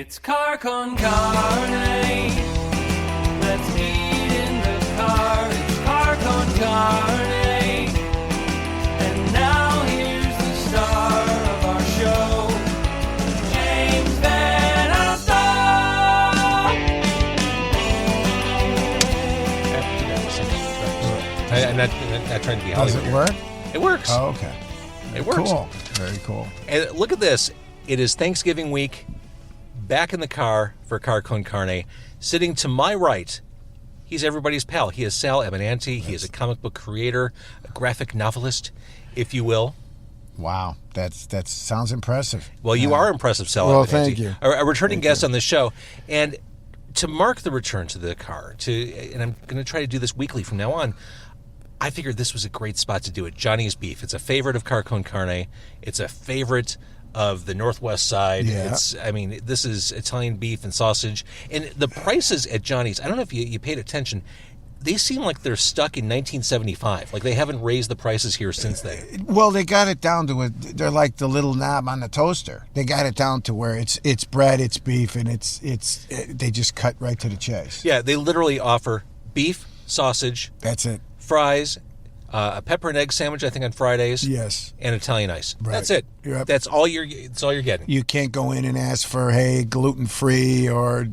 It's car con carne. Let's eat in the car. It's car con carne. And now here's the star of our show, James Van Alstyne. I'm not trying to be Hollywood. Does it work? It works. Oh, okay. It works. Cool. Very cool. And look at this. It is Thanksgiving week. Back in the car for Car Con Carne. Sitting to my right, he's everybody's pal. He is Sal Abbinanti. He is a comic book creator, a graphic novelist, if you will. Wow, that sounds impressive. Well, you are impressive, Sal Well, Abbinanti. thank you. A returning guest on the show. And to mark the return to the car, and I'm going to try to do this weekly from now on, I figured this was a great spot to do it. Johnnie's Beef. It's a favorite of Car Con Carne. It's a favorite of the Northwest Side. Yeah. This is Italian beef and sausage. And the prices at Johnnie's, I don't know if you paid attention, they seem like they're stuck in 1975. Like they haven't raised the prices here since then. Well, they got it down to it. They're like the little knob on the toaster. They got it down to where it's bread, it's beef, and they just cut right to the chase. Yeah, they literally offer beef, sausage, That's it. fries, a pepper and egg sandwich, I think, on Fridays. Yes. And Italian ice. Right. That's it. Yep. That's all you're getting. You can't go in and ask for, hey, gluten-free or,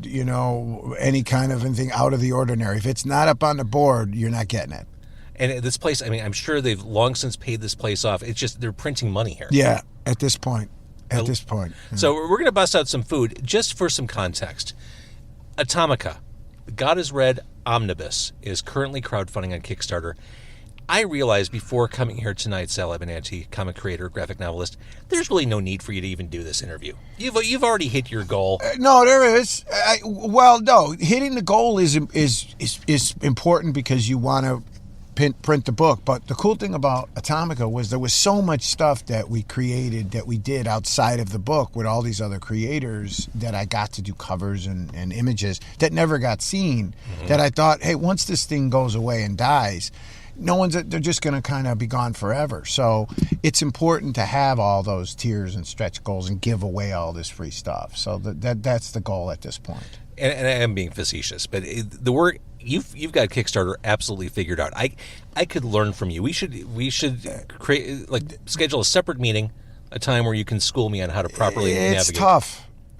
any kind of anything out of the ordinary. If it's not up on the board, you're not getting it. And this place, I'm sure they've long since paid this place off. It's just they're printing money here. Yeah, at this point. Yeah. So we're going to bust out some food just for some context. Atomika, God is Red Omnibus, is currently crowdfunding on Kickstarter. I realized before coming here tonight, Sal Abbinanti, comic creator, graphic novelist, there's really no need for you to even do this interview. You've already hit your goal. No, there is. No. Hitting the goal is important because you want to print the book. But the cool thing about Atomika was there was so much stuff that we created, that we did outside of the book with all these other creators that I got to do covers and images that never got seen. Mm-hmm. That I thought, hey, once this thing goes away and dies, they're just going to kind of be gone forever. So it's important to have all those tiers and stretch goals and give away all this free stuff. So that's the goal at this point. And I am being facetious, but the work you've got Kickstarter absolutely figured out. I could learn from you. We should create schedule a separate meeting, a time where you can school me on how to properly navigate.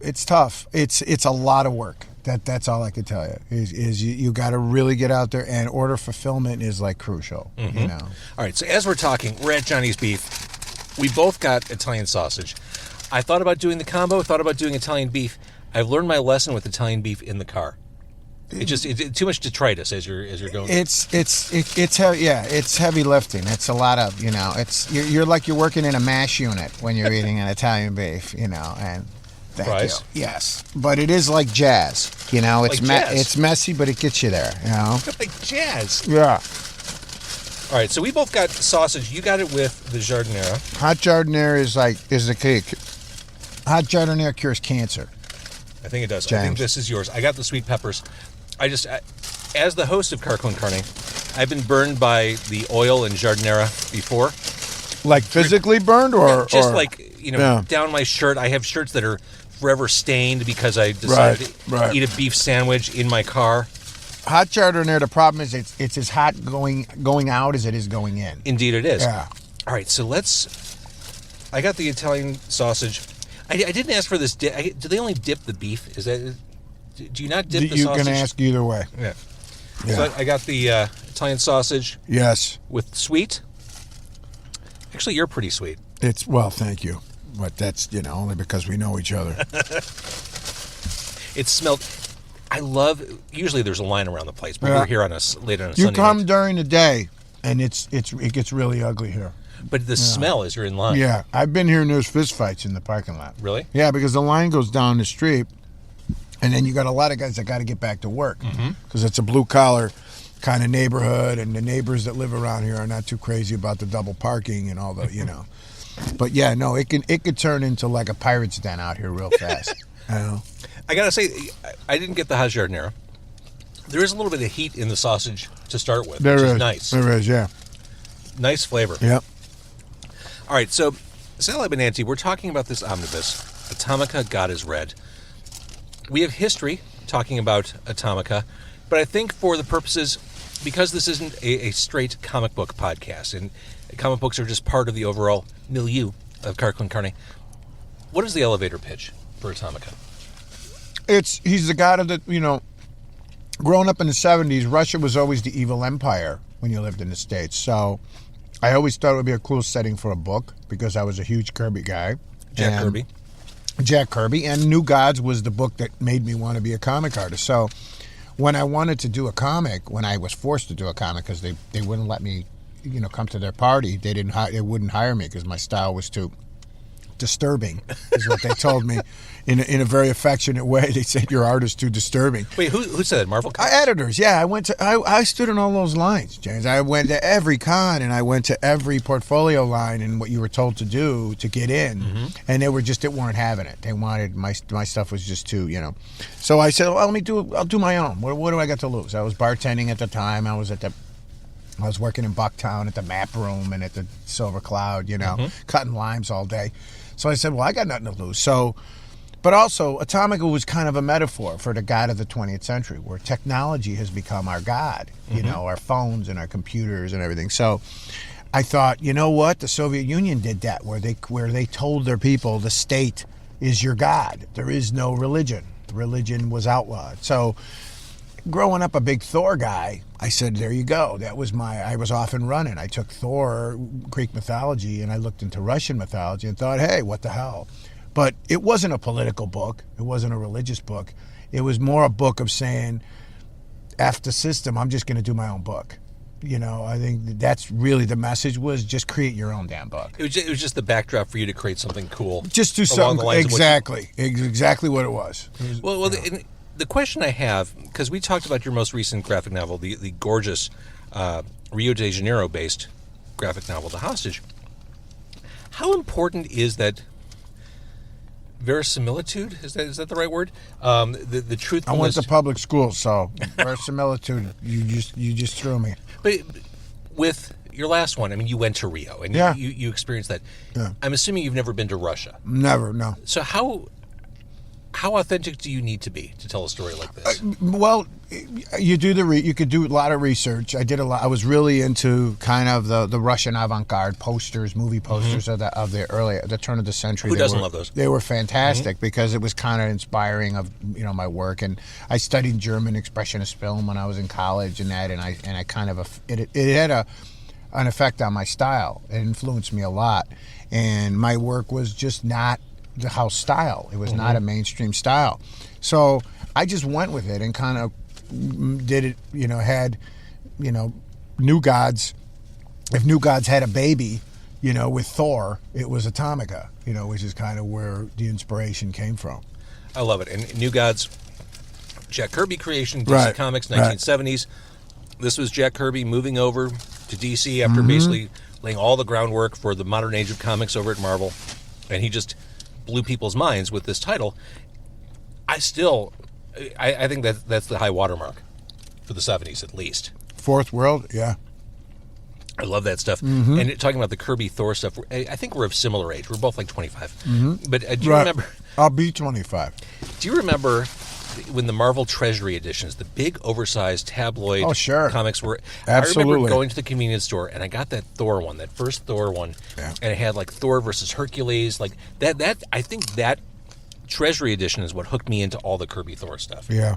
It's tough. It's a lot of work. That's all I can tell you. Is you got to really get out there, and order fulfillment is like crucial. Mm-hmm. All right. So as we're talking, we're at Johnnie's Beef. We both got Italian sausage. I thought about doing the combo. Thought about doing Italian beef. I've learned my lesson with Italian beef in the car. It's too much detritus as you're going. It's heavy. Yeah, it's heavy lifting. It's a lot of you're like you're working in a mash unit when you're eating an Italian beef. And. Fries? Yes, but it is like jazz. It's jazz. It's messy, but it gets you there. Like jazz. Yeah. All right, so we both got sausage. You got it with the giardiniera. Hot giardiniera is the cake. Hot giardiniera cures cancer. I think it does. James. I think this is yours. I got the sweet peppers. As the host of Car Con Carne, I've been burned by the oil and giardiniera before. Like physically burned, or down my shirt. I have shirts that are forever stained because I decided to eat a beef sandwich in my car. Hot giardiniera, the problem is it's as hot going out as it is going in. Indeed it is. Yeah. All right, so I got the Italian sausage. I didn't ask for this dip. Do they only dip the beef? Do you not dip the sausage? You can ask either way. Yeah. So I got the Italian sausage. Yes. With sweet. Actually, you're pretty sweet. Thank you. But that's, only because we know each other. It smelled. Usually there's a line around the place, but we're here later on a Sunday You come night. during the day, and it gets really ugly here. But the smell as you're in line. Yeah, I've been here and there's fist fights in the parking lot. Really? Yeah, because the line goes down the street, and then you got a lot of guys that got to get back to work because it's a blue-collar kind of neighborhood, and the neighbors that live around here are not too crazy about the double parking and all the, But yeah, no, it could turn into like a pirate's den out here real fast. I gotta say, I didn't get the hot giardiniera. There is a little bit of heat in the sausage to start with, which is nice. There is, yeah. Nice flavor. Yep. All right, so Sal Abbinanti, we're talking about this omnibus, Atomika, God is Red. we have history talking about Atomika, but I think for the purposes, because this isn't a straight comic book podcast, and comic books are just part of the overall milieu of Car Con Carne, what is the elevator pitch for Atomika? He's the god of the, growing up in the 70s, Russia was always the evil empire when you lived in the States. So I always thought it would be a cool setting for a book because I was a huge Kirby guy. Jack Kirby. And New Gods was the book that made me want to be a comic artist. So when I wanted to do a comic, when I was forced to do a comic because they wouldn't let me, come to their party, they wouldn't hire me because my style was too disturbing, is what they told me in a very affectionate way. They said your art is too disturbing. Wait, who said that? Marvel Comics? Editors, yeah. I stood in all those lines, James. I went to every con and I went to every portfolio line and what you were told to do to get in, and they weren't having it. They wanted my stuff was just too, So I said, well, I'll do my own. What do I got to lose? I was bartending at the time. I was working in Bucktown at the Map Room and at the Silver Cloud, cutting limes all day. So I said, well, I got nothing to lose. So, but also, Atomika was kind of a metaphor for the god of the 20th century, where technology has become our god, our phones and our computers and everything. So I thought, you know what? The Soviet Union did that, where they told their people the state is your god. There is no religion. Religion was outlawed. So growing up a big Thor guy, I said, there you go. I was off and running. I took Thor, Greek mythology, and I looked into Russian mythology and thought, hey, what the hell? But it wasn't a political book. It wasn't a religious book. It was more a book of saying, F the system, I'm just going to do my own book. I think that's really the message, was just create your own damn book. It was just the backdrop for you to create something cool. Just do something, exactly what it was. The question I have, because we talked about your most recent graphic novel, the gorgeous Rio de Janeiro-based graphic novel, The Hostage. How important is that verisimilitude? Is that the right word? The truthfulness. I went to public school, so verisimilitude. You just threw me. But with your last one, I mean, you went to Rio and you experienced that. Yeah. I'm assuming you've never been to Russia. Never, no. So how authentic do you need to be to tell a story like this? Well, you could do a lot of research. I did a lot. I was really into kind of the Russian avant-garde posters, movie posters of the turn of the century. Who doesn't love those? They were fantastic because it was kind of inspiring of my work. And I studied German expressionist film when I was in college and that, and I kind of it had an effect on my style. It influenced me a lot, and my work was just not the house style. It was not a mainstream style. So I just went with it and kind of did it, had, New Gods. If New Gods had a baby, with Thor, it was Atomika, which is kind of where the inspiration came from. I love it. And New Gods, Jack Kirby creation, DC Comics, 1970s. This was Jack Kirby moving over to DC after basically laying all the groundwork for the modern age of comics over at Marvel. And he just blew people's minds with this title. I think that's the high watermark for the 70s at least. Fourth World, yeah. I love that stuff. And talking about the Kirby Thor stuff, I think we're of similar age. We're both like 25. But do you remember? I'll be 25. Do you remember when the Marvel Treasury editions, the big oversized tabloid comics were? Absolutely. I remember going to the convenience store and I got that Thor one, that first Thor one, and it had like Thor versus Hercules, like that. I think that Treasury edition is what hooked me into all the Kirby Thor stuff. Yeah.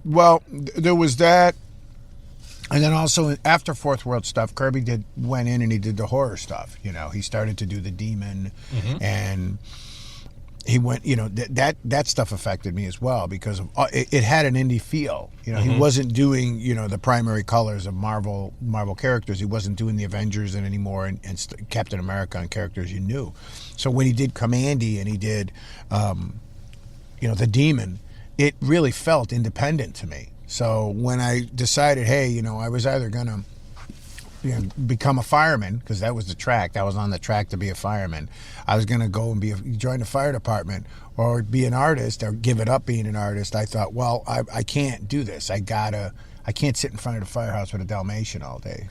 Well, there was that. And then also after Fourth World stuff, Kirby went in and he did the horror stuff. He started to do the demon, and he went. That stuff affected me as well because it had an indie feel. He wasn't doing the primary colors of Marvel characters. He wasn't doing the Avengers anymore and Captain America and characters you knew. So when he did Commandy and he did, the demon, it really felt independent to me. So when I decided, hey, I was either going to become a fireman, because that was the track. I was on the track to be a fireman. I was going to go and join the fire department or be an artist or give it up being an artist. I thought, well, I can't do this. I can't sit in front of the firehouse with a Dalmatian all day.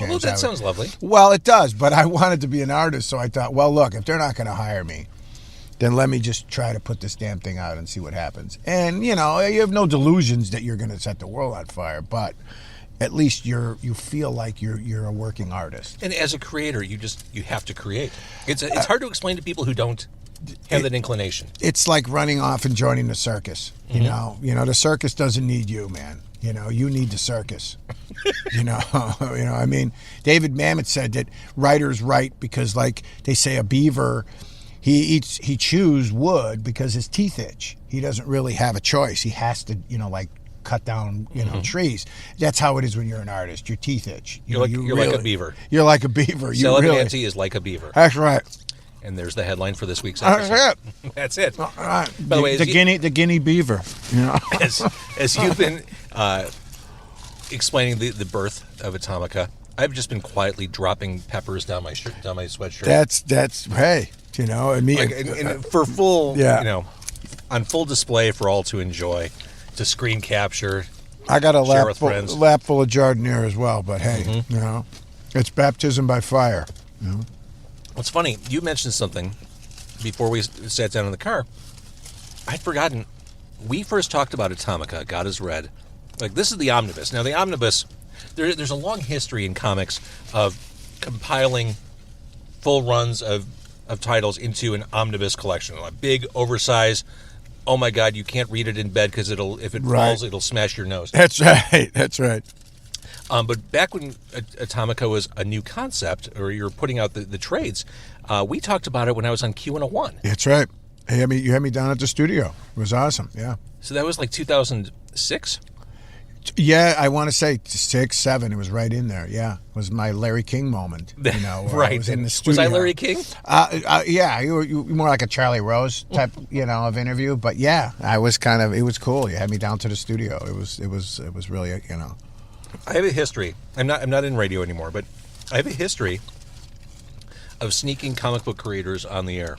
Although that sounds lovely. Well, it does, but I wanted to be an artist, so I thought, well, look, if they're not going to hire me, then let me just try to put this damn thing out and see what happens. And, you know, you have no delusions that you're going to set the world on fire, but at least you feel like you're a working artist. And as a creator, you have to create. It's hard to explain to people who don't have that inclination. It's like running off and joining the circus. You know, the circus doesn't need you, man. You know, you need the circus. you know, I mean, David Mamet said that writers write because, like they say, a beaver, he chews wood because his teeth itch. He doesn't really have a choice. He has to, you know, like cut down, you know, trees. That's how it is when you're an artist. Your teeth itch. You're like a beaver. You're like a beaver. Sal Abbinanti is like a beaver. That's right. And there's the headline for this week's episode. That's it. All right. By the way, the guinea beaver. You know, as you've been explaining the birth of Atomika, I've just been quietly dropping peppers down my sweatshirt. That's hey, you know, and me and for full, you know, on full display for all to enjoy, to screen capture. I got a lap full of jardiniere as well, but hey, you know, it's baptism by fire. You know? It's funny, you mentioned something before we sat down in the car. I'd forgotten. We first talked about Atomika, God is Red. Like, this is the Omnibus. Now, the Omnibus, there's a long history in comics of compiling full runs of titles into an Omnibus collection. A big, oversized, oh my God, you can't read it in bed because if it falls, it'll smash your nose. That's right. That's right. But back when Atomika was a new concept, or you were putting out the trades, we talked about it when I was on Q101. That's right. You had me down at the studio. It was awesome. Yeah. So that was like 2006? Yeah, I want to say 6, 7. It was right in there. Yeah, it was my Larry King moment. You know, right. I was in the studio. Was I Larry King? Yeah, you were more like a Charlie Rose type, you know, of interview. But yeah, I was kind of. It was cool. You had me down to the studio. It was really, you know. I have a history. I'm not in radio anymore, but I have a history of sneaking comic book creators on the air,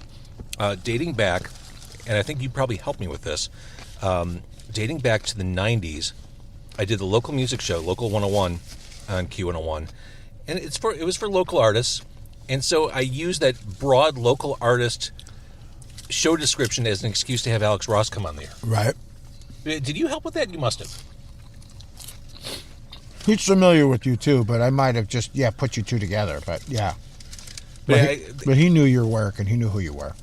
dating back, and I think you probably helped me with this. Dating back to the 90s, I did the local music show, Local 101, on Q101, and it was for local artists, and so I used that broad local artist show description as an excuse to have Alex Ross come on the air. Right. Did you help with that? You must have. He's familiar with you too, but I might have just put you two together. But yeah, but he knew your work and he knew who you were.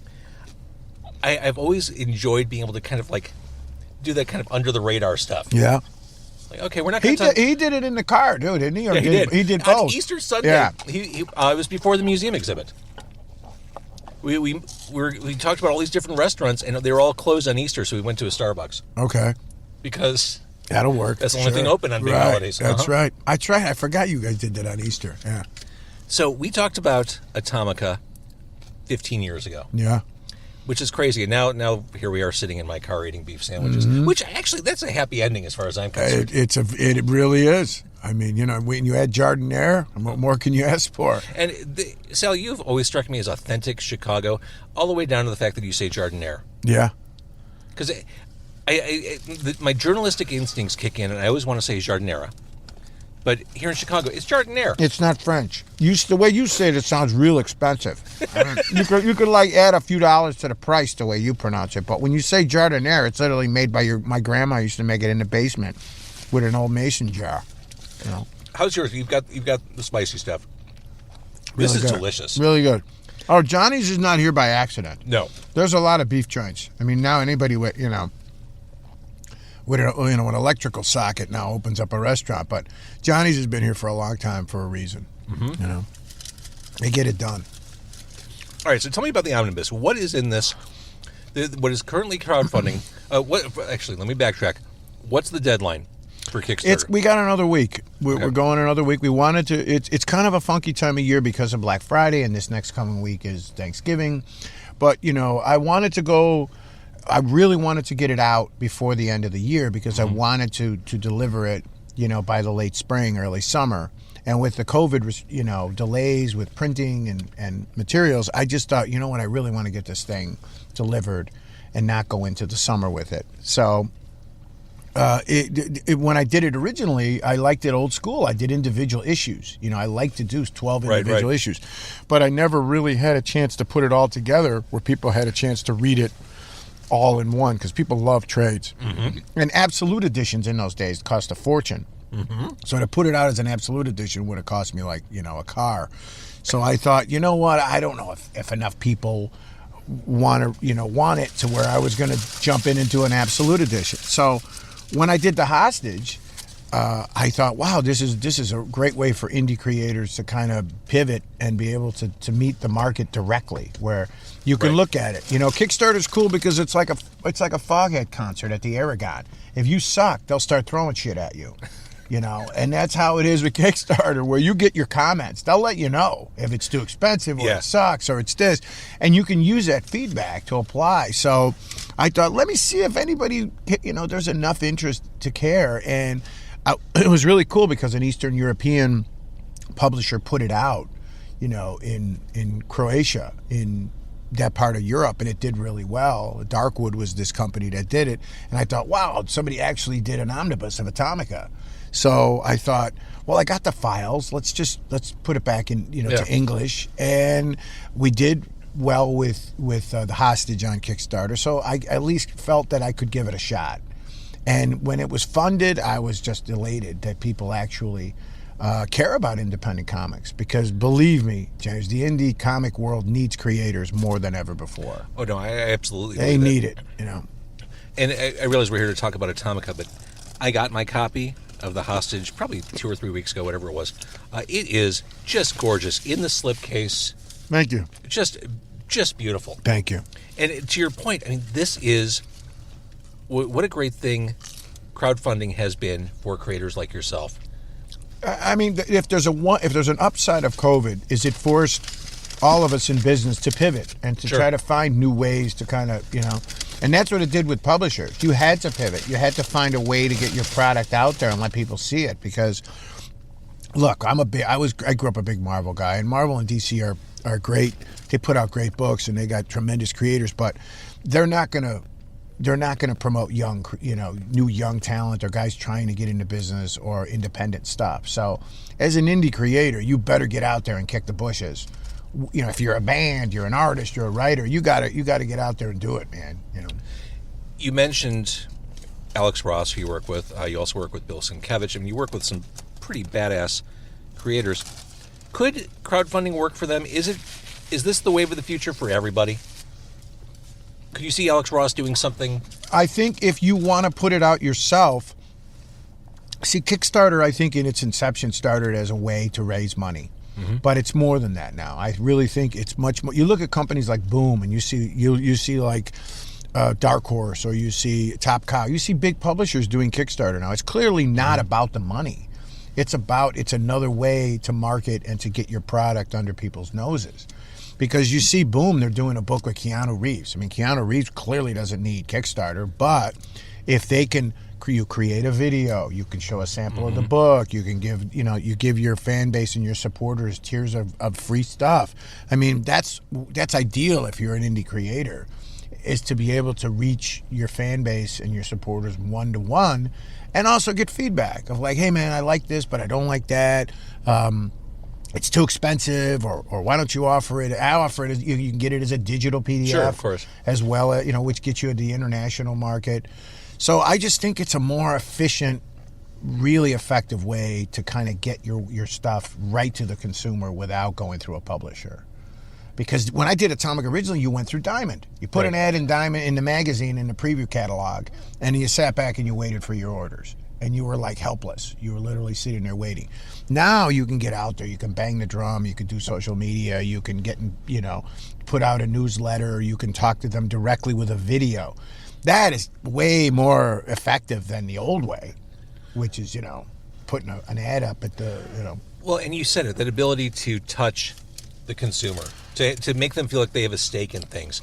I've always enjoyed being able to kind of like do that kind of under the radar stuff. Yeah. Like, okay, we're not going to. He did it in the car, dude, didn't he? Or yeah, he did. He did both. On Easter Sunday. Yeah. It was before the museum exhibit. We talked about all these different restaurants, and they were all closed on Easter, so we went to a Starbucks. Okay. Because that'll work. That's the only thing open on big holidays. That's right. I forgot you guys did that on Easter. Yeah. So we talked about Atomika 15 years ago. Yeah. Which is crazy. And now here we are sitting in my car eating beef sandwiches, which actually, that's a happy ending as far as I'm concerned. It really is. I mean, you know, when you add jardiniere, what more can you ask for? And Sal, you've always struck me as authentic Chicago, all the way down to the fact that you say jardiniere. Yeah. Because my journalistic instincts kick in, and I always want to say jardiniera. But here in Chicago, it's jardiniere. It's not French. The way you say it sounds real expensive. you could like add a few dollars to the price the way you pronounce it. But when you say jardiniere, it's literally made by my grandma used to make it in the basement with an old mason jar. You know. How's yours? You've got the spicy stuff. This is delicious. Really good. Oh, Johnnie's is not here by accident. No. There's a lot of beef joints. I mean, now anybody with with an electrical socket now opens up a restaurant. But Johnnie's has been here for a long time for a reason. Mm-hmm. You know, they get it done. All right, so tell me about the Omnibus. What is in this? What is currently crowdfunding? Actually, let me backtrack. What's the deadline for Kickstarter? We got another week. We're going another week. We wanted to. It's kind of a funky time of year because of Black Friday, and this next coming week is Thanksgiving. But I really wanted to get it out before the end of the year because I wanted to deliver it, by the late spring, early summer. And with the COVID, delays with printing and materials, I just thought, I really want to get this thing delivered and not go into the summer with it. So When I did it originally, I liked it old school. I did individual issues. I like to do 12 individual issues. But I never really had a chance to put it all together where people had a chance to read it all in one, because people love trades. And absolute editions in those days cost a fortune. So to put it out as an absolute edition would have cost me like, a car. So I thought, you know what? I don't know if enough people want it to where I was going to jump into an absolute edition. So when I did the hostage, I thought, wow, this is a great way for indie creators to kind of pivot and be able to meet the market directly, where you can look at it. Kickstarter's cool because it's like a Foghat concert at the Aragon. If you suck, they'll start throwing shit at you. And that's how it is with Kickstarter, where you get your comments. They'll let you know if it's too expensive or it sucks or it's this. And you can use that feedback to apply. So I thought, let me see if anybody, there's enough interest to care. And it was really cool because an Eastern European publisher put it out, in Croatia, in that part of Europe, and it did really well. Darkwood was this company that did it. And I thought, wow, somebody actually did an omnibus of Atomika. So I thought, well, I got the files. Let's put it back in, to English. And we did well with the hostage on Kickstarter. So I at least felt that I could give it a shot. And when it was funded, I was just elated that people actually care about independent comics, because believe me, James, the indie comic world needs creators more than ever before. Oh no, I absolutely. They need it, And I realize we're here to talk about Atomika, but I got my copy of The Hostage probably 2 or 3 weeks ago, whatever it was. It is just gorgeous in the slipcase. Thank you. Just beautiful. Thank you. And to your point, this is what a great thing crowdfunding has been for creators like yourself. If there's an upside of COVID, is it forced all of us in business to pivot and to try to find new ways to kind of, and that's what it did with publishers. You had to pivot. You had to find a way to get your product out there and let people see it, because look, I grew up a big Marvel guy, and Marvel and DC are great. They put out great books and they got tremendous creators, but they're not going to promote new young talent or guys trying to get into business or independent stuff. So as an indie creator, you better get out there and kick the bushes. If you're a band, you're an artist, you're a writer, you got to get out there and do it, man. You mentioned Alex Ross, who you work with. You also work with Bill Sienkiewicz. You work with some pretty badass creators. Could crowdfunding work for them? Is this the wave of the future for everybody? Could you see Alex Ross doing something? I think if you want to put it out yourself, see, Kickstarter, I think in its inception started as a way to raise money. But it's more than that now. I really think it's much more. You look at companies like Boom, and you see like Dark Horse, or you see Top Cow. You see big publishers doing Kickstarter now. It's clearly not about the money. It's another way to market and to get your product under people's noses. Because you see Boom, they're doing a book with Keanu Reeves. Keanu Reeves clearly doesn't need Kickstarter, but if they can, you create a video, you can show a sample of the book, you can give, you give your fan base and your supporters tiers of free stuff. That's ideal if you're an indie creator, is to be able to reach your fan base and your supporters one-to-one, and also get feedback of like, hey man, I like this, but I don't like that. It's too expensive, or why don't you offer it? I offer it, you can get it as a digital PDF, sure, of course, as well, which gets you the international market. So I just think it's a more efficient, really effective way to kind of get your stuff right to the consumer without going through a publisher. Because when I did Atomika originally, you went through Diamond. You put an ad in Diamond, in the magazine, in the preview catalog, and you sat back and you waited for your orders. And you were like helpless. You were literally sitting there waiting. Now you can get out there. You can bang the drum. You can do social media. You can put out a newsletter. You can talk to them directly with a video. That is way more effective than the old way, which is, putting an ad up at the, Well, and you said it, that ability to touch the consumer, to make them feel like they have a stake in things.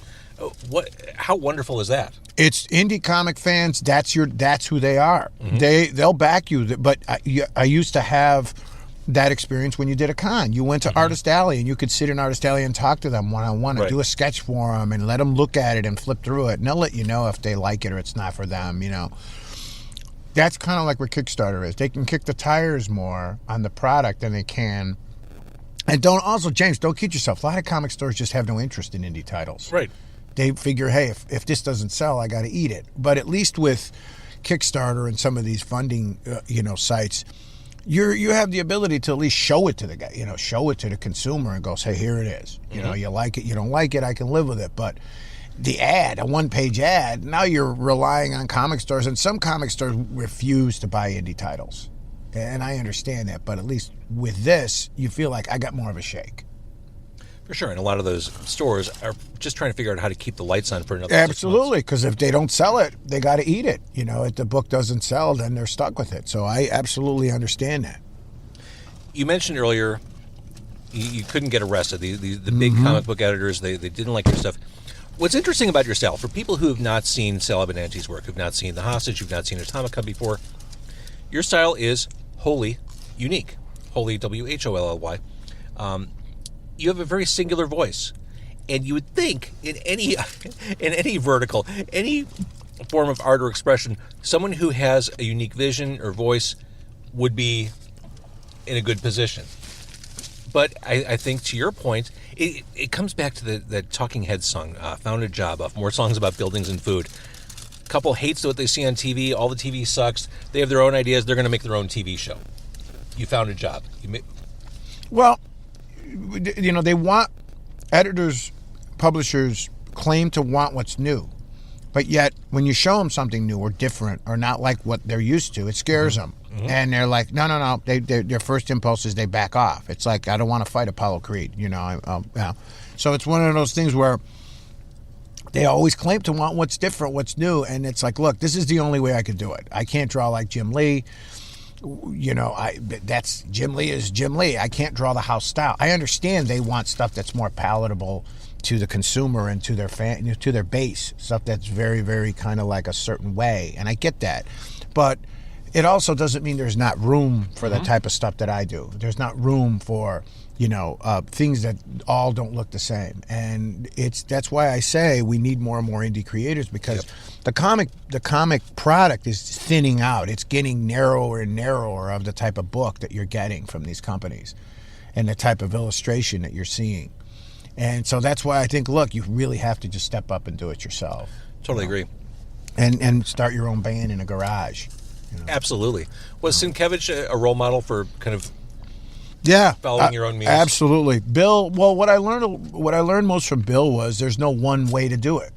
How wonderful is that? It's indie comic fans. That's who they are. They'll back you. But I used to have that experience when you did a con. You went to Artist Alley, and you could sit in Artist Alley and talk to them one-on-one and do a sketch for them and let them look at it and flip through it. And they'll let you know if they like it or it's not for them, That's kind of like what Kickstarter is. They can kick the tires more on the product than they can. And James, don't kid yourself. A lot of comic stores just have no interest in indie titles. Right. They figure, hey, if this doesn't sell, I got to eat it. But at least with Kickstarter and some of these funding, sites, you have the ability to at least show it to the guy, show it to the consumer and go, say, here it is. You like it, you don't like it, I can live with it. But the ad, a one-page ad, now you're relying on comic stores, and some comic stores refuse to buy indie titles. And I understand that, but at least with this, you feel like I got more of a shake. For sure, and a lot of those stores are just trying to figure out how to keep the lights on for another 6 months. Absolutely, because if they don't sell it, they got to eat it. If the book doesn't sell, then they're stuck with it. So I absolutely understand that. You mentioned earlier you couldn't get arrested. The big comic book editors, they didn't like your stuff. What's interesting about your style, for people who have not seen Sal Abbinanti's work, who've not seen The Hostage, who've not seen Atomika before, your style is wholly unique. Wholly, W-H-O-L-L-Y. You have a very singular voice. And you would think in any vertical, any form of art or expression, someone who has a unique vision or voice would be in a good position. But I think, to your point, it comes back to the Talking Heads song, Found a Job, more songs about buildings and food. Couple hates what they see on TV. All the TV sucks. They have their own ideas. They're going to make their own TV show. You found a job. Well, they want editors, publishers claim to want what's new. But yet, when you show them something new or different or not like what they're used to, it scares them. And they're like, no. Their first impulse is they back off. It's like, I don't want to fight Apollo Creed. So it's one of those things where they always claim to want what's different, what's new. And it's like, look, this is the only way I could do it. I can't draw like Jim Lee. That's Jim Lee is Jim Lee. I can't draw the house style. I understand they want stuff that's more palatable to the consumer and to their to their base, stuff that's very, very kind of like a certain way. And I get that. But it also doesn't mean there's not room for the type of stuff that I do. There's not room for, things that all don't look the same. And that's why I say we need more and more indie creators, because the comic product is thinning out. It's getting narrower and narrower of the type of book that you're getting from these companies and the type of illustration that you're seeing. And so that's why I think, look, you really have to just step up and do it yourself. Totally agree. And start your own band in a garage. Absolutely. Was Sienkiewicz a role model for kind of following your own muse? Absolutely. Bill, well, what I learned most from Bill was there's no one way to do it.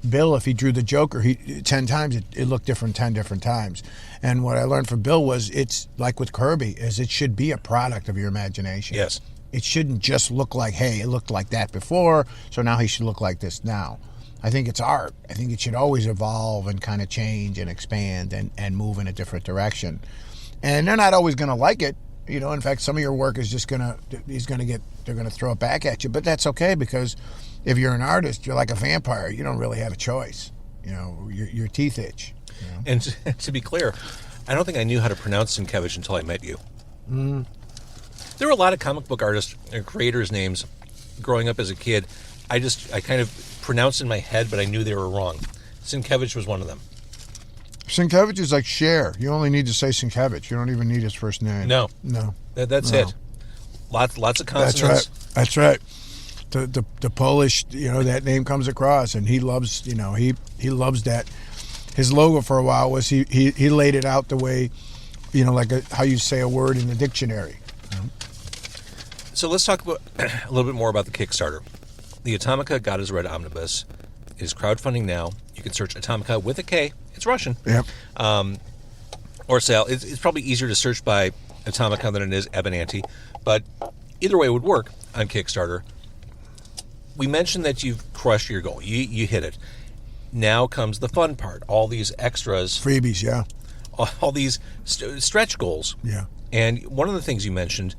Bill, if he drew the Joker 10 times, it looked different 10 different times. And what I learned from Bill was it's like with Kirby, is it should be a product of your imagination. Yes. It shouldn't just look like, hey, it looked like that before, so now he should look like this now. I think it's art. I think it should always evolve and kind of change and expand and move in a different direction. And they're not always going to like it. In fact, some of your work is just they're going to throw it back at you. But that's okay, because if you're an artist, you're like a vampire. You don't really have a choice. Your teeth itch. And to be clear, I don't think I knew how to pronounce Sienkiewicz until I met you. There were a lot of comic book artists and creators' names growing up as a kid. I kind of pronounced in my head, but I knew they were wrong. Sienkiewicz was one of them. Sienkiewicz is like Cher. You only need to say Sienkiewicz. You don't even need his first name. No. That's it. Lots of consonants. That's right. The Polish, that name comes across, and he loves, he loves that. His logo for a while was he laid it out the way, like how you say a word in the dictionary. So let's talk about a little bit more about the Kickstarter. The Atomika God is Red Omnibus is crowdfunding now. You can search Atomika with a K. It's Russian. Yep. Or Sal. It's probably easier to search by Atomika than it is Abbinanti. But either way would work on Kickstarter. We mentioned that you've crushed your goal. You hit it. Now comes the fun part. All these extras. Freebies, yeah. All these stretch goals. Yeah. And one of the things you mentioned,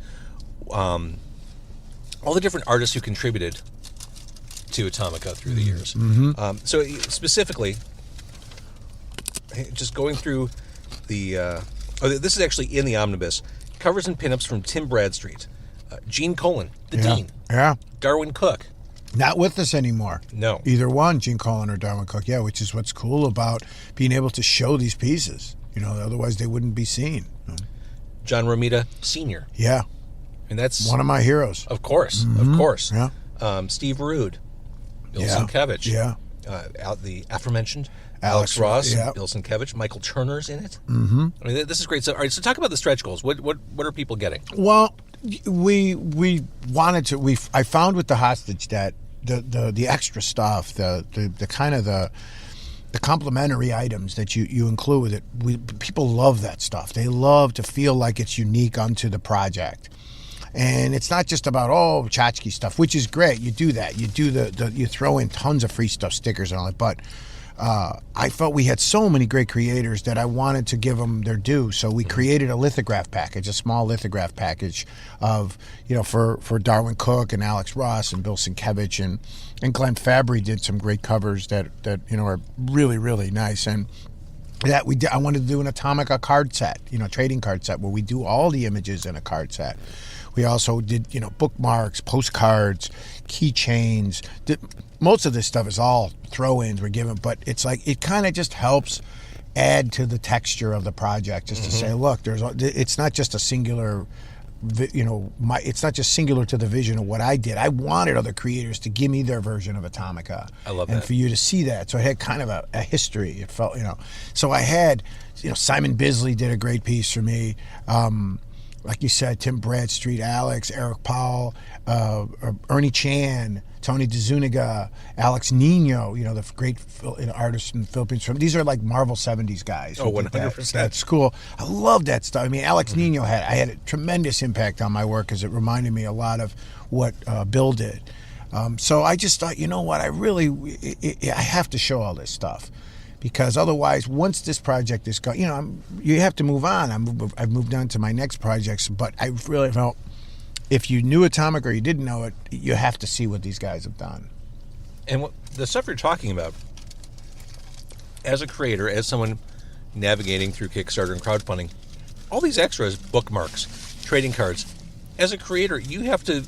all the different artists who contributed to Atomika through the years. So specifically, just going through the... this is actually in the Omnibus. Covers and pinups from Tim Bradstreet. Gene Colan, the Dean. Yeah. Darwin Cook. Not with us anymore. No. Either one, Gene Colan or Darwin Cook. Yeah, which is what's cool about being able to show these pieces. Otherwise they wouldn't be seen. John Romita Sr. Yeah. And that's one of my heroes. Of course. Of course. Yeah. Steve Rude. Bill Yeah. Sienkiewicz. Yeah. The aforementioned Alex Ross, yeah. Bill Sienkiewicz, Michael Turner's in it. Mm-hmm. I mean, this is great. So, all right, so talk about the stretch goals. What are people getting? Well, we wanted to. I found with the hostage that the extra stuff, the kind of the complimentary items that you include with it, people love that stuff. They love to feel like it's unique unto the project. And it's not just about tchotchke stuff, which is great. You do that. You do you throw in tons of free stuff, stickers and all that. But I felt we had so many great creators that I wanted to give them their due. So we created a lithograph package, a small lithograph package of for Darwin Cook and Alex Ross and Bill Sienkiewicz and Glenn Fabry did some great covers that are really, really nice. And that we did. I wanted to do an Atomika card set, trading card set where we do all the images in a card set. We also did, bookmarks, postcards, keychains. Most of this stuff is all throw-ins we're given, but it's like it kind of just helps add to the texture of the project, just to say, look, it's not just a singular, it's not just singular to the vision of what I did. I wanted other creators to give me their version of Atomika. I love that. And for you to see that. So it had kind of a history. It felt, So I had, Simon Bisley did a great piece for me. Like you said, Tim Bradstreet, Alex, Eric Powell, Ernie Chan, Tony DeZuniga, Alex Nino, the great artists in the Philippines. These are like Marvel 70s guys. 100%. That's cool. I love that stuff. I mean, Alex Nino had a tremendous impact on my work because it reminded me a lot of what Bill did. So I just thought, what, I have to show all this stuff. Because otherwise, once this project is gone, you have to move on. I've moved on to my next projects, but I really felt if you knew Atomika or you didn't know it, you have to see what these guys have done. And the stuff you're talking about, as a creator, as someone navigating through Kickstarter and crowdfunding, all these extras, bookmarks, trading cards, as a creator, you have to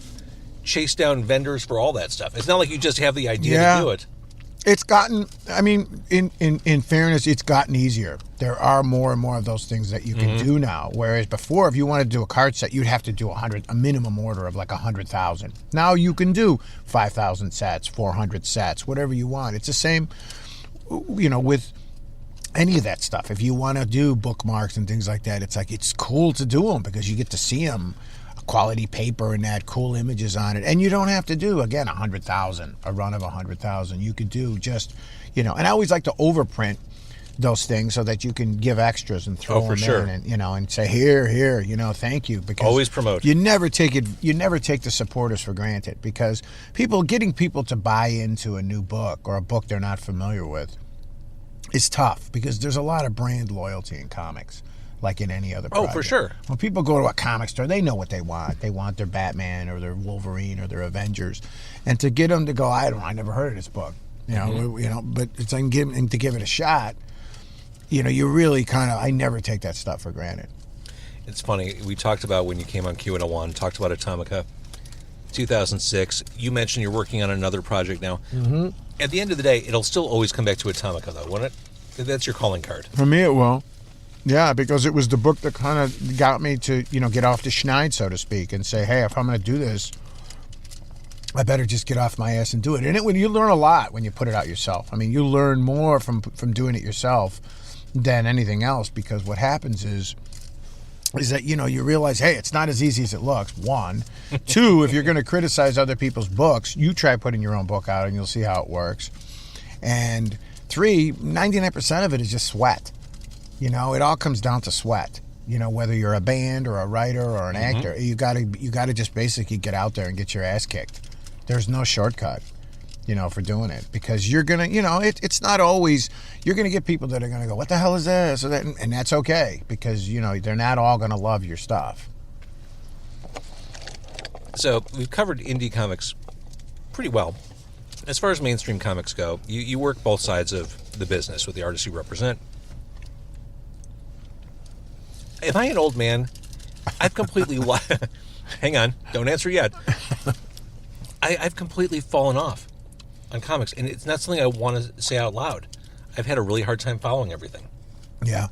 chase down vendors for all that stuff. It's not like you just have the idea to do it. It's gotten, in fairness, it's gotten easier. There are more and more of those things that you can do now. Whereas before, if you wanted to do a card set, you'd have to do a minimum order of like 100,000. Now you can do 5,000 sets, 400 sets, whatever you want. It's the same, with any of that stuff. If you want to do bookmarks and things like that, it's cool to do them because you get to see them. Quality paper and that, cool images on it, and you don't have to do 100,000, a run of 100,000. You could do just, and I always like to overprint those things so that you can give extras and throw them in, and and say here, thank you, because always promote. You never take the supporters for granted, because getting people to buy into a new book or a book they're not familiar with is tough, because there's a lot of brand loyalty in comics. Like in any other project. Oh, for sure. When people go to a comic store, they know what they want. They want their Batman or their Wolverine or their Avengers. And to get them to go, I never heard of this book. But it's to give it a shot, you really I never take that stuff for granted. It's funny. We talked about when you came on Q101, talked about Atomika, 2006. You mentioned you're working on another project now. Mm-hmm. At the end of the day, it'll still always come back to Atomika, though, won't it? That's your calling card. For me, it will. Yeah, because it was the book that kind of got me to, get off the schneid, so to speak, and say, hey, if I'm going to do this, I better just get off my ass and do it. And you learn a lot when you put it out yourself. I mean, you learn more from doing it yourself than anything else, because what happens is that, you realize, hey, it's not as easy as it looks, one. Two, if you're going to criticize other people's books, you try putting your own book out and you'll see how it works. And three, 99% of it is just sweat. It all comes down to sweat. Whether you're a band or a writer or an actor, you gotta just basically get out there and get your ass kicked. There's no shortcut, for doing it, because you're gonna, it's not always. You're gonna get people that are gonna go, "What the hell is this?" And that's okay, because they're not all gonna love your stuff. So we've covered indie comics pretty well. As far as mainstream comics go, you work both sides of the business with the artists you represent. Am I an old man? I've completely hang on, don't answer yet. I've completely fallen off on comics, and it's not something I want to say out loud. I've had a really hard time following everything. Yeah.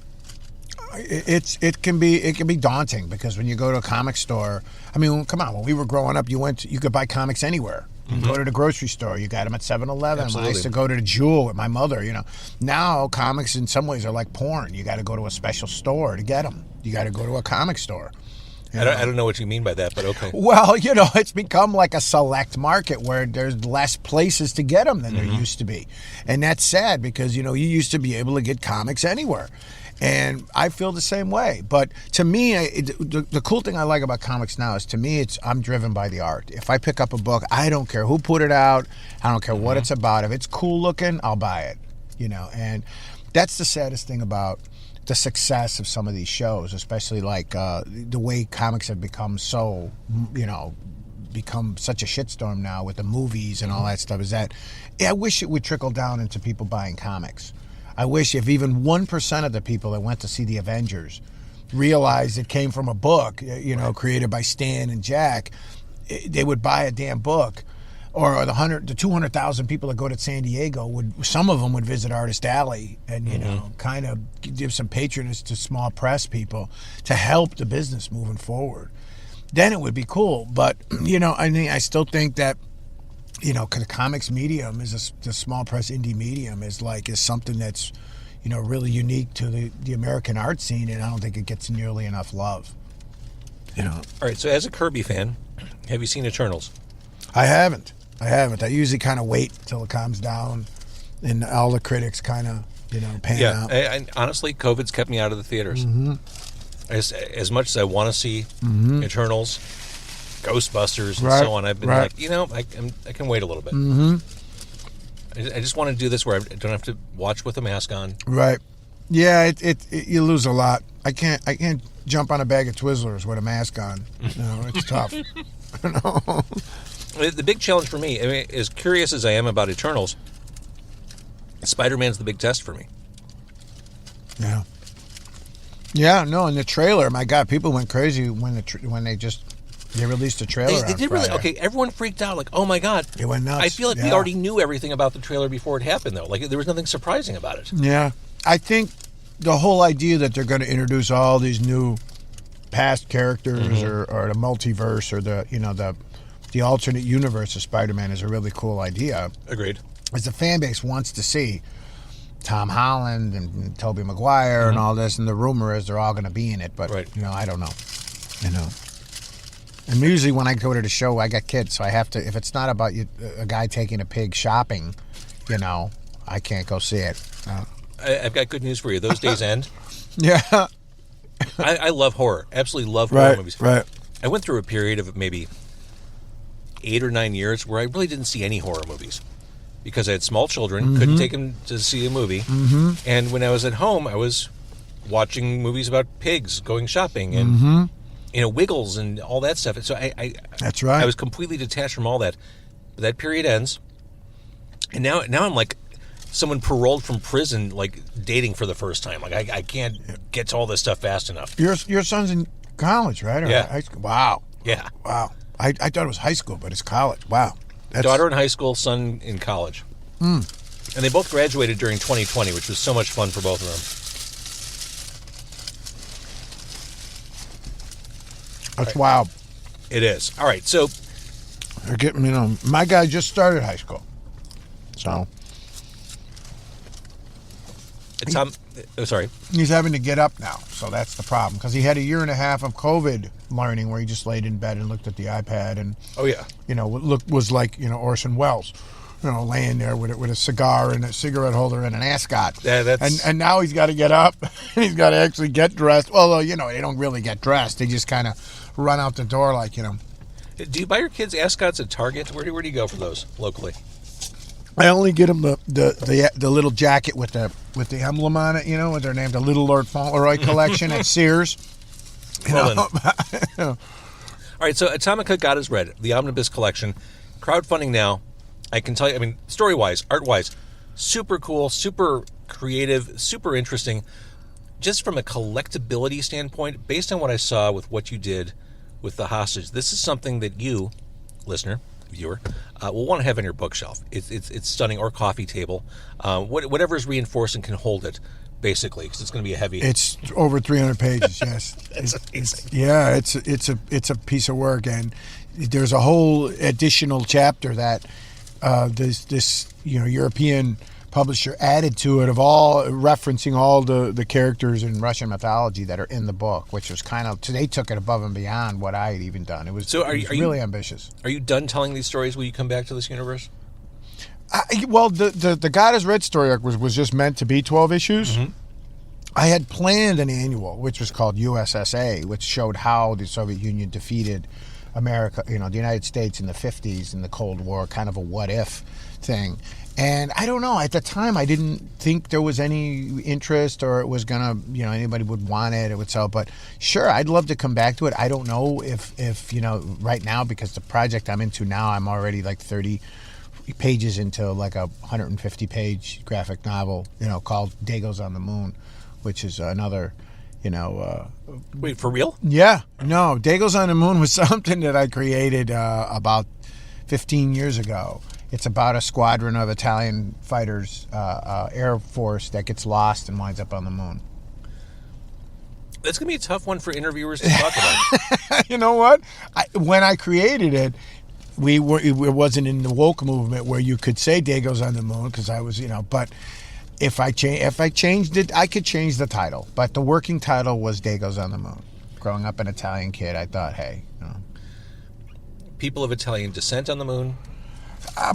it can be daunting because when you go to a comic store, I mean, come on, when we were growing up, you could buy comics anywhere. You go to the grocery store, you got them at 7-Eleven. I used to go to the Jewel with my mother, Now comics in some ways are like porn. You got to go to a special store to get them. You got to go to a comic store. I don't know what you mean by that, but okay. Well, it's become like a select market where there's less places to get them than there used to be. And that's sad because, you used to be able to get comics anywhere. And I feel the same way. But to me, the cool thing I like about comics now is, to me, I'm driven by the art. If I pick up a book, I don't care who put it out. I don't care what it's about. If it's cool looking, I'll buy it. And that's the saddest thing about the success of some of these shows, especially like the way comics have become so, become such a shitstorm now with the movies and all that stuff, is that I wish it would trickle down into people buying comics. I wish if even 1% of the people that went to see the Avengers realized it came from a book, created by Stan and Jack, they would buy a damn book. Or the 200,000 people that go to San Diego, some of them would visit Artist Alley and, kind of give some patronage to small press people to help the business moving forward. Then it would be cool. But, I still think that, the comics medium is the small press indie medium is something that's, really unique to the American art scene, and I don't think it gets nearly enough love. All right, so as a Kirby fan, have you seen Eternals? I haven't. I usually kind of wait till it calms down and all the critics kind of, pan out. I honestly, COVID's kept me out of the theaters. As much as I want to see Eternals, Ghostbusters, and so on, I've been like, I can wait a little bit. I just want to do this where I don't have to watch with a mask on. Right. Yeah, you lose a lot. I can't jump on a bag of Twizzlers with a mask on. It's tough. The big challenge for me, as curious as I am about Eternals, Spider-Man's the big test for me. Yeah. Yeah, no, in the trailer, my God, people went crazy when they released the trailer. They did really. Okay, everyone freaked out. Like, oh my God, it went nuts. I feel like we already knew everything about the trailer before it happened, though. Like, there was nothing surprising about it. Yeah, I think the whole idea that they're going to introduce all these new past characters or the multiverse or the alternate universe of Spider-Man is a really cool idea. Agreed. As the fan base wants to see Tom Holland and Tobey Maguire and all this, and the rumor is they're all going to be in it, but I don't know. And usually when I go to the show, I got kids, so I have to. If it's not about a guy taking a pig shopping, I can't go see it. I've got good news for you. Those days end. Yeah. I love horror. Absolutely love horror movies. Right. I went through a period of maybe 8 or 9 years where I really didn't see any horror movies because I had small children, couldn't take them to see a movie, and when I was at home, I was watching movies about pigs going shopping and Wiggles and all that stuff. So that's right. I was completely detached from all that. But that period ends, and now I'm like someone paroled from prison, like dating for the first time. Like I can't get to all this stuff fast enough. Your son's in college, right? Or yeah. High school? Wow. Yeah. Wow. I thought it was high school, but it's college. Wow. Daughter in high school, son in college. And they both graduated during 2020, which was so much fun for both of them. That's wild. It is. All right, so they're getting, my guy just started high school. So sorry. He's having to get up now, so that's the problem. Because he had a year and a half of COVID learning where he just laid in bed and looked at the iPad and, was like, Orson Welles, laying there with a cigar and a cigarette holder and an ascot. Yeah, and now he's got to get up and he's got to actually get dressed. Although, they don't really get dressed. They just kind of run out the door like, Do you buy your kids ascots at Target? Where do you go for those locally? I only get them the little jacket with the emblem on it, with their name, the Little Lord Fauntleroy collection at Sears. All right, so Atomika God is Red, the Omnibus collection, crowdfunding now. I can tell you, story-wise, art-wise, super cool, super creative, super interesting. Just from a collectability standpoint, based on what I saw with what you did with the hostage, this is something that you, listener, viewer, will want to have on your bookshelf. It's stunning, or coffee table, whatever is reinforced and can hold it. basically, because it's going to be a heavy. It's over 300 pages. Yes. It's a piece of work, and there's a whole additional chapter that this European publisher added to it, of all referencing all the characters in Russian mythology that are in the book, which was kind of, they took it above and beyond what I had even done. It was really ambitious. Are you done telling these stories? Will you come back to this universe? Well, the God is Red story arc was just meant to be 12 issues. Mm-hmm. I had planned an annual, which was called USSA, which showed how the Soviet Union defeated America, the United States in the 50s in the Cold War, kind of a what-if thing. And I don't know, at the time I didn't think there was any interest, or it was gonna, anybody would want it, it would sell. But sure, I'd love to come back to it. I don't know if right now, because the project I'm into now, I'm already like 30 pages into like a 150-page graphic novel, called Dago's on the Moon, which is another, Wait, for real? Yeah. No, Dago's on the Moon was something that I created about 15 years ago. It's about a squadron of Italian fighters, Air Force, that gets lost and winds up on the moon. That's going to be a tough one for interviewers to talk about. You know what? When I created it, it wasn't in the woke movement where you could say Dago's on the Moon, because I was, but if I changed it, I could change the title. But the working title was Dago's on the Moon. Growing up an Italian kid, I thought, hey, People of Italian descent on the moon.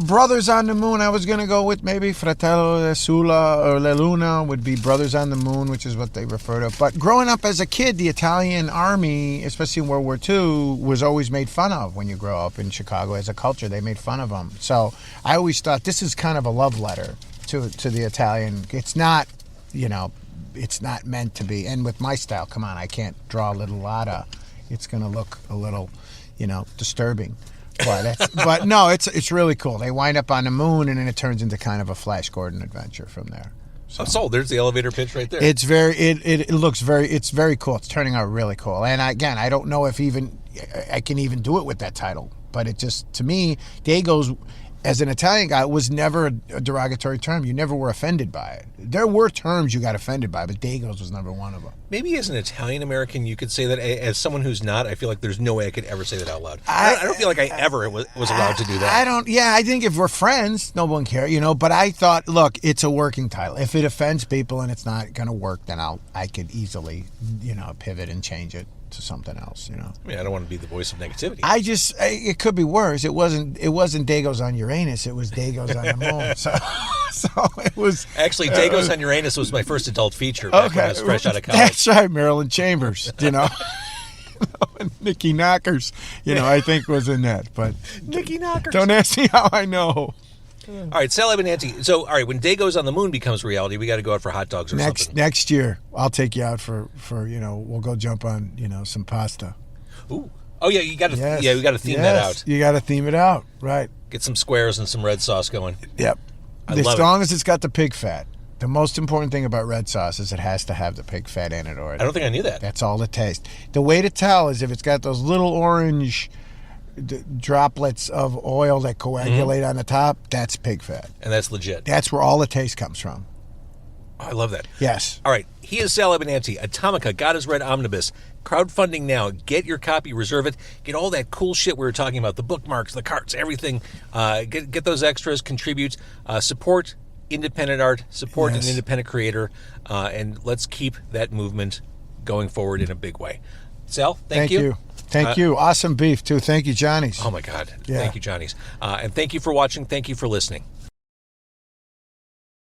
Brothers on the Moon, I was going to go with maybe Fratello Sulla or La Luna would be Brothers on the Moon, which is what they refer to. But growing up as a kid, the Italian army, especially in World War II, was always made fun of when you grow up in Chicago as a culture. They made fun of them. So I always thought this is kind of a love letter to the Italian. It's not, it's not meant to be. And with my style, come on, I can't draw a little Lotta. It's going to look a little, disturbing. But no, it's really cool. They wind up on the moon, and then it turns into kind of a Flash Gordon adventure from there. So there's the elevator pitch right there. It's very cool. It's turning out really cool. And again, I don't know if I can even do it with that title, but it just, to me, Dago's, as an Italian guy, it was never a derogatory term. You never were offended by it. There were terms you got offended by, but Dago's was never one of them. Maybe as an Italian American, you could say that. As someone who's not, I feel like there's no way I could ever say that out loud. I don't feel like I ever was allowed to do that. I don't. Yeah, I think if we're friends, no one cares, But I thought, look, it's a working title. If it offends people and it's not going to work, then I could easily, pivot and change it to something else, I mean, I don't want to be the voice of negativity. It could be worse. It wasn't Dago's on Uranus. It was Dago's on the Moon. So it was. Actually, Dago's on Uranus was my first adult feature back when I was fresh out of college. That's right, Marilyn Chambers, and Nikki Knockers, I think was in that. But Nikki Knockers. Don't ask me how I know. All right, Sal Abbinanti. So, all right, when Dago's on the Moon becomes reality, we got to go out for hot dogs or something. Next year, I'll take you out for we'll go jump on some pasta. Ooh. Oh yeah, you got to we got to theme that out. You got to theme it out, right? Get some squares and some red sauce going. Yep. As long as it's got the pig fat. The most important thing about red sauce is it has to have the pig fat in it, or I don't think I knew that. That's all it tastes. The way to tell is if it's got those little orange droplets of oil that coagulate on the top, that's pig fat. And that's legit. That's where all the taste comes from. Oh, I love that. Yes. All right. He is Sal Abbinanti. Atomika, God is Red Omnibus. Crowdfunding now. Get your copy. Reserve it. Get all that cool shit we were talking about. The bookmarks, the carts, everything. Get those extras. Contribute. Support independent art. Support an independent creator. And let's keep that movement going forward in a big way. Sal, thank you. Thank you. Awesome beef, too. Thank you, Johnnie's. Oh, my God. Yeah. Thank you, Johnnie's. And thank you for watching. Thank you for listening.